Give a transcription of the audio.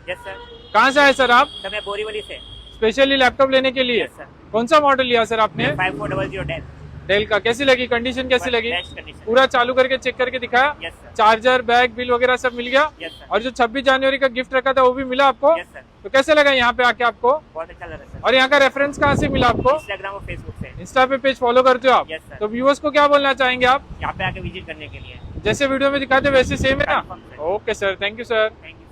Yes sir. कहाँ से आए सर आप? सर मैं बोरीवली से। स्पेशली लैपटॉप लेने के लिए? Yes sir. कौन सा मॉडल लिया सर आपने? 5400 डेल। डेल का। कैसी लगी, कंडीशन कैसी लगी? Best condition. पूरा चालू करके चेक करके दिखाया? Yes sir. Charger, bag, bill वगैरह सब मिल गया? Yes sir. और जो 26 जनवरी का गिफ्ट रखा था वो भी मिला आपको? Yes sir. तो कैसे लगा यहाँ पे आके आपको? बहुत अच्छा लगा सर। और यहाँ का रेफरेंस कहाँ से मिला आपको? इंस्टाग्राम और फेसबुक से। इंस्टा पे पेज फॉलो करते हो आप? Yes sir. तो व्यूअर्स को क्या बोलना चाहेंगे आप? यहाँ पे आके विजिट करने के लिए। जैसे वीडियो में दिखाते वैसे सेम है ना? Confirm, sir. Okay sir, thank you sir. Thank you.